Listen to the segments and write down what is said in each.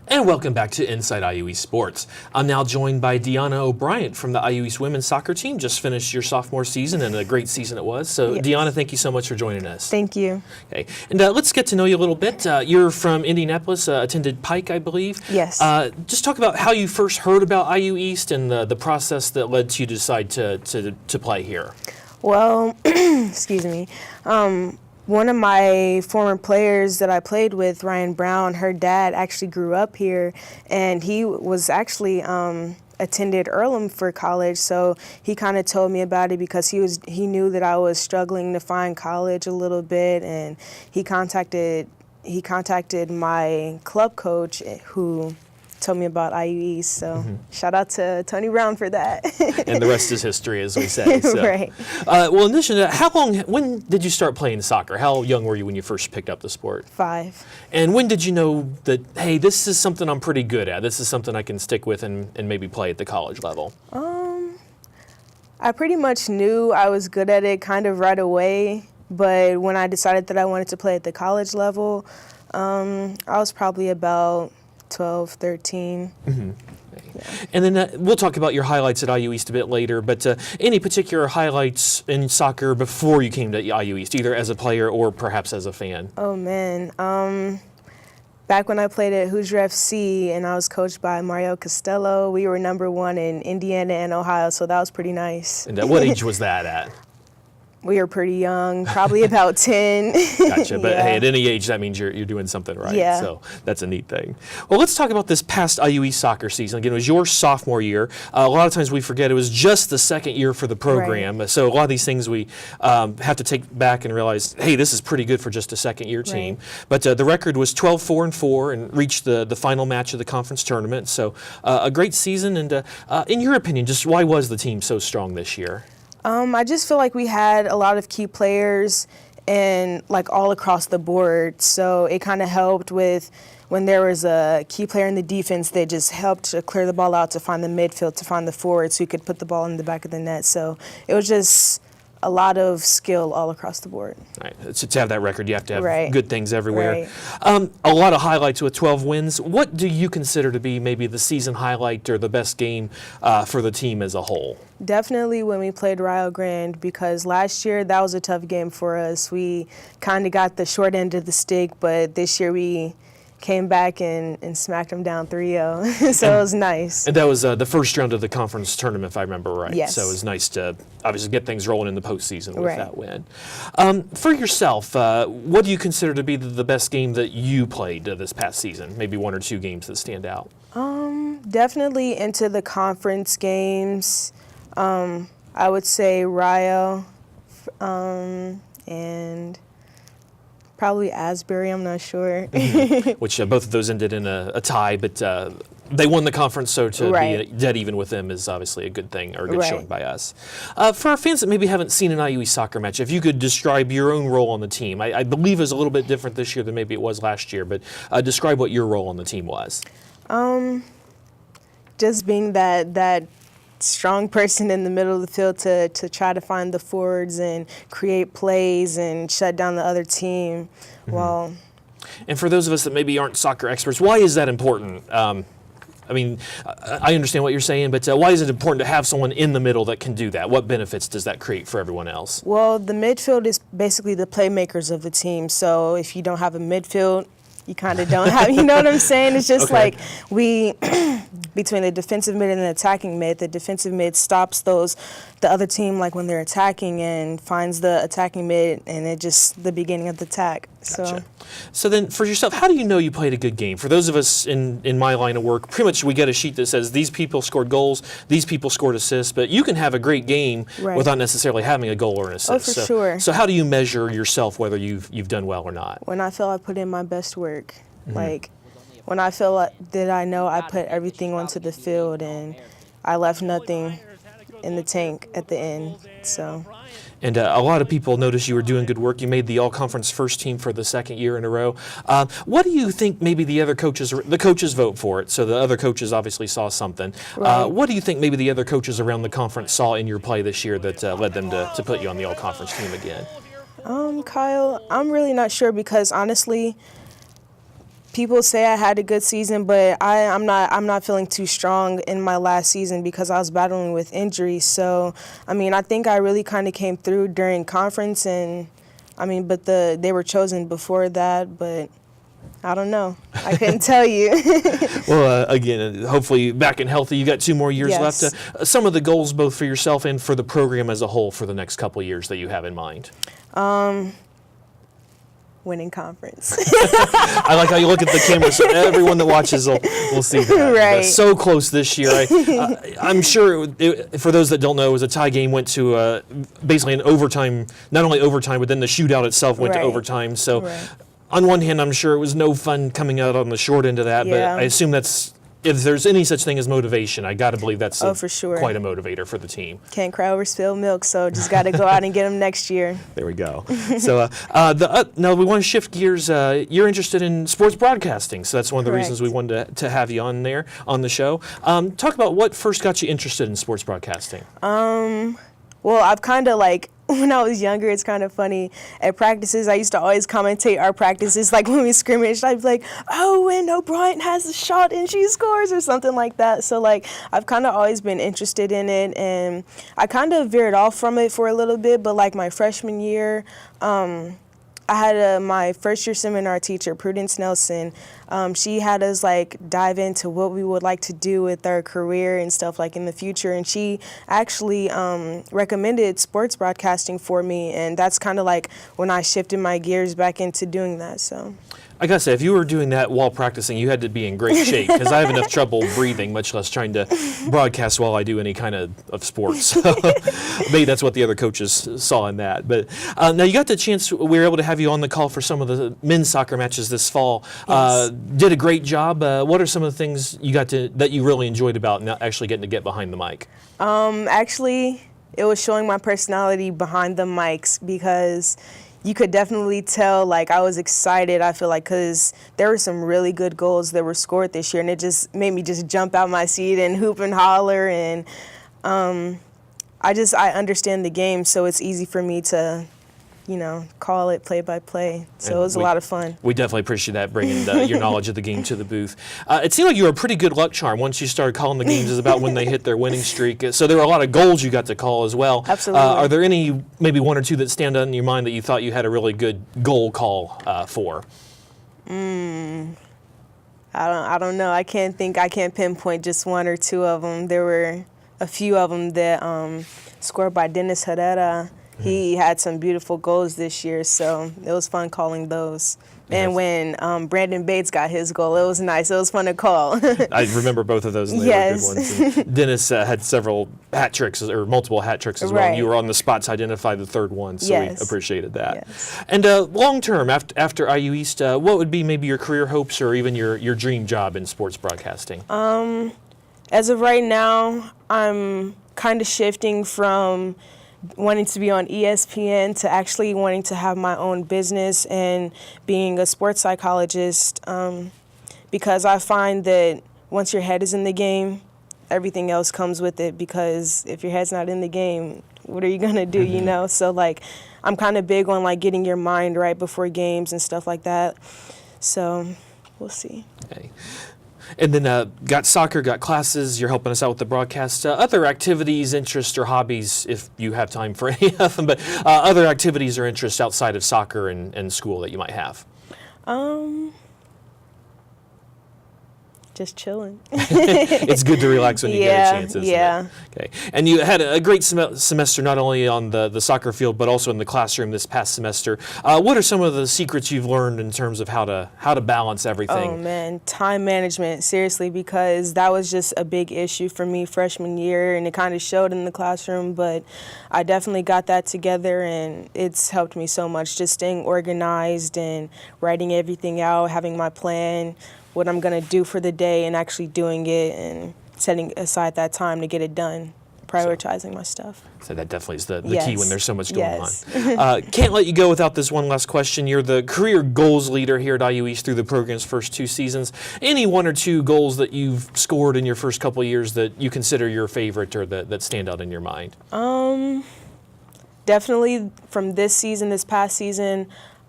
And welcome back to Inside IU East Sports. I'm now joined by Dejhanna O'Bryant from the IU East women's soccer team. Just finished your sophomore season, and a great season it was. So, yes. Dejhanna, thank you so much for joining us. Thank you. Okay, and let's get to know you a little bit. You're from Indianapolis, attended Pike, I believe. Yes. Just talk about how you first heard about IU East and the process that led to you to decide to play here. Well, excuse me. One of my former players that I played with, Ryan Brown, her dad actually grew up here, and he was actually attended Earlham for college, so he kind of told me about it because he knew that I was struggling to find college a little bit, and he contacted my club coach who told me about IU East, so shout out to Tony Brown for that. And the rest is history, as we say. So. Right. Well, in addition to that, when did you start playing soccer? How young were you when you first picked up the sport? 5. And when did you know that, hey, this is something I'm pretty good at, this is something I can stick with and maybe play at the college level? I pretty much knew I was good at it kind of right away, but when I decided that I wanted to play at the college level, I was probably about 12, 13. Mm-hmm. Yeah. And then we'll talk about your highlights at IU East a bit later, but any particular highlights in soccer before you came to IU East, either as a player or perhaps as a fan? Oh, man. Back when I played at Hoosier FC and I was coached by Mario Costello, we were #1 in Indiana and Ohio, so that was pretty nice. And what age was that at? We were pretty young, probably about 10. Gotcha, but yeah. Hey, at any age, that means you're doing something right. Yeah. So that's a neat thing. Well, let's talk about this past IU East soccer season. Again, it was your sophomore year. A lot of times we forget it was just the second year for the program. Right. So a lot of these things we have to take back and realize, hey, this is pretty good for just a second year team. Right. But the record was 12-4-4 and reached the final match of the conference tournament. So a great season. And in your opinion, just why was the team so strong this year? I just feel like we had a lot of key players and like all across the board. So it kind of helped with when there was a key player in the defense that just helped to clear the ball out to find the midfield, to find the forward so you could put the ball in the back of the net. So it was just a lot of skill all across the board. Right. So to have that record, you have to have right. good things everywhere. Right. A lot of highlights with 12 wins. What do you consider to be maybe the season highlight or the best game for the team as a whole? Definitely when we played Rio Grande, because last year that was a tough game for us. We kind of got the short end of the stick, but this year we came back and smacked them down 3-0, so it was nice. And that was the first round of the conference tournament, if I remember right. Yes. So it was nice to obviously get things rolling in the postseason with right. that win. For yourself, what do you consider to be the best game that you played this past season? Maybe one or two games that stand out. Definitely into the conference games. I would say Rio and probably Asbury, I'm not sure. Which both of those ended in a tie, but they won the conference, so to right. be dead even with them is obviously a good thing, or a good right. showing by us. For our fans that maybe haven't seen an IU East soccer match, if you could describe your own role on the team. I believe it's a little bit different this year than maybe it was last year, but describe what your role on the team was. Just being that strong person in the middle of the field to try to find the forwards and create plays and shut down the other team. Well, and for those of us that maybe aren't soccer experts, why is that important? I mean, I understand what you're saying, but why is it important to have someone in the middle that can do that? What benefits does that create for everyone else? Well, the midfield is basically the playmakers of the team. So if you don't have a midfield, you kind of don't have, you know what I'm saying? It's just like we, between the defensive mid and the attacking mid, the defensive mid stops the other team like when they're attacking and finds the attacking mid, and it's just the beginning of the attack. Gotcha. So then for yourself, how do you know you played a good game? For those of us in my line of work, pretty much we get a sheet that says these people scored goals, these people scored assists, but you can have a great game right. without necessarily having a goal or an assist. Oh, for sure. So how do you measure yourself whether you've done well or not? When I feel I put in my best work. Like when I feel like that I know I put everything onto the field and I left nothing in the tank at the end. So. And a lot of people noticed you were doing good work. You made the all-conference first team for the second year in a row. What do you think maybe the coaches vote for it, so the other coaches obviously saw something. Right. What do you think maybe the other coaches around the conference saw in your play this year that led them to put you on the all-conference team again? Kyle, I'm really not sure because honestly, People say I had a good season, but I'm not feeling too strong in my last season because I was battling with injuries. So, I mean, I think I really kind of came through during conference, and I mean, but they were chosen before that, but I don't know. I couldn't tell you. Well, again, hopefully back and healthy. You got 2 more years Yes. left. Some of the goals, both for yourself and for the program as a whole, for the next couple of years that you have in mind. Winning conference. I like how you look at the camera, so everyone that watches will see that. Right. So close this year. I'm sure, for those that don't know, it was a tie game, went to basically an overtime, not only overtime, but then the shootout itself went to Right. overtime. So Right. on one hand, I'm sure it was no fun coming out on the short end of that, Yeah. but I assume if there's any such thing as motivation, I got to believe that's for sure. quite a motivator for the team. Can't cry over spilled milk, so just got to go out and get them next year. There we go. So now we want to shift gears. You're interested in sports broadcasting, so that's one of the Correct. reasons we wanted to have you on the show. Talk about what first got you interested in sports broadcasting. Well, I've kind of when I was younger, it's kind of funny. At practices, I used to always commentate our practices. Like when we scrimmaged, I'd be like, oh, and O'Brien has a shot and she scores or something like that. So I've kind of always been interested in it, and I kind of veered off from it for a little bit. But my freshman year, I had my first year seminar teacher, Prudence Nelson. She had us dive into what we would like to do with our career and stuff in the future. And she actually recommended sports broadcasting for me. And that's kind of when I shifted my gears back into doing that. So. I gotta say, if you were doing that while practicing, you had to be in great shape, because I have enough trouble breathing, much less trying to broadcast while I do any kind of sports. So maybe that's what the other coaches saw in that. But now you got the chance, we were able to have you on the call for some of the men's soccer matches this fall. Yes. Did a great job. What are some of the things that you really enjoyed about now actually getting to get behind the mic? Actually, it was showing my personality behind the mics, because you could definitely tell I was excited, I feel because there were some really good goals that were scored this year, and it just made me just jump out my seat and hoop and holler, and I understand the game, so it's easy for me to call it play by play. So it was a lot of fun. We definitely appreciate that, bringing your knowledge of the game to the booth. It seemed like you were a pretty good luck charm once you started calling the games, is about when they hit their winning streak. So there were a lot of goals you got to call as well. Absolutely. Are there maybe 1 or 2 that stand out in your mind that you thought you had a really good goal call for? I don't know. I can't pinpoint just 1 or 2 of them. There were a few of them that scored by Dennis Herrera. He had some beautiful goals this year, so it was fun calling those. And when Brandon Bates got his goal, it was nice. It was fun to call. I remember both of those, and they Yes. were good ones. And Dennis had several hat tricks, or multiple hat tricks as well. Right. You were on the spot to identify the third one, so Yes. we appreciated that. Yes. And long term, after IU East, what would be maybe your career hopes or even your dream job in sports broadcasting? As of right now, I'm kind of shifting from wanting to be on ESPN to actually wanting to have my own business and being a sports psychologist, because I find that once your head is in the game, everything else comes with it, because if your head's not in the game, what are you going to do, So, I'm kind of big on, getting your mind right before games and stuff like that. So, we'll see. Okay. And then got soccer, got classes, you're helping us out with the broadcast. Other activities, interests, or hobbies, if you have time for any of them, but other activities or interests outside of soccer and school that you might have? Just chilling. It's good to relax when you get a chance, isn't yeah. it? Okay. And you had a great semester, not only on the soccer field, but also in the classroom this past semester. What are some of the secrets you've learned in terms of how to balance everything? Oh, man, time management, seriously, because that was just a big issue for me freshman year, and it kind of showed in the classroom, but I definitely got that together, and it's helped me so much, just staying organized and writing everything out, having my plan, what I'm going to do for the day, and actually doing it and setting aside that time to get it done, prioritizing my stuff. So that definitely is the Yes. key when there's so much going Yes. on. Can't let you go without this one last question. You're the career goals leader here at IU East through the program's first 2 seasons. Any 1 or 2 goals that you've scored in your first couple of years that you consider your favorite or that stand out in your mind? Definitely from this past season,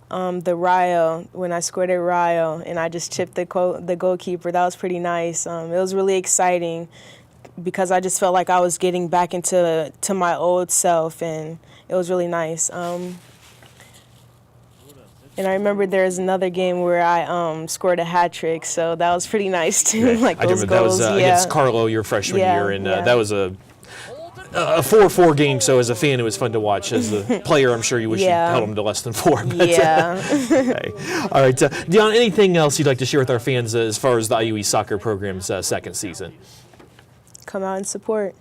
the Rio, when I scored at Rio and I just chipped the goalkeeper. That was pretty nice. It was really exciting because I just felt like I was getting back into my old self, and it was really nice. And I remember there was another game where I scored a hat trick, so that was pretty nice too. Yeah. Like I those remember goals. that was against Carlo your freshman year, and yeah. that was a 4-4 game. So as a fan, it was fun to watch. As a player, I'm sure you wish you held them to less than 4. But, yeah. Okay. All right, Dejhanna, anything else you'd like to share with our fans as far as the IUE soccer program's second season? Come out and support.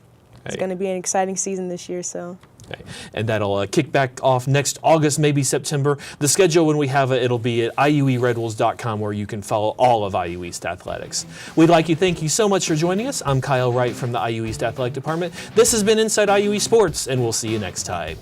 It's going to be an exciting season this year, so. Okay. And that'll kick back off next August, maybe September. The schedule, when we have it, it'll be at iueredwolves.com, where you can follow all of IU East Athletics. We'd like to thank you so much for joining us. I'm Kyle Wright from the IU East Athletic Department. This has been Inside IUE Sports, and we'll see you next time.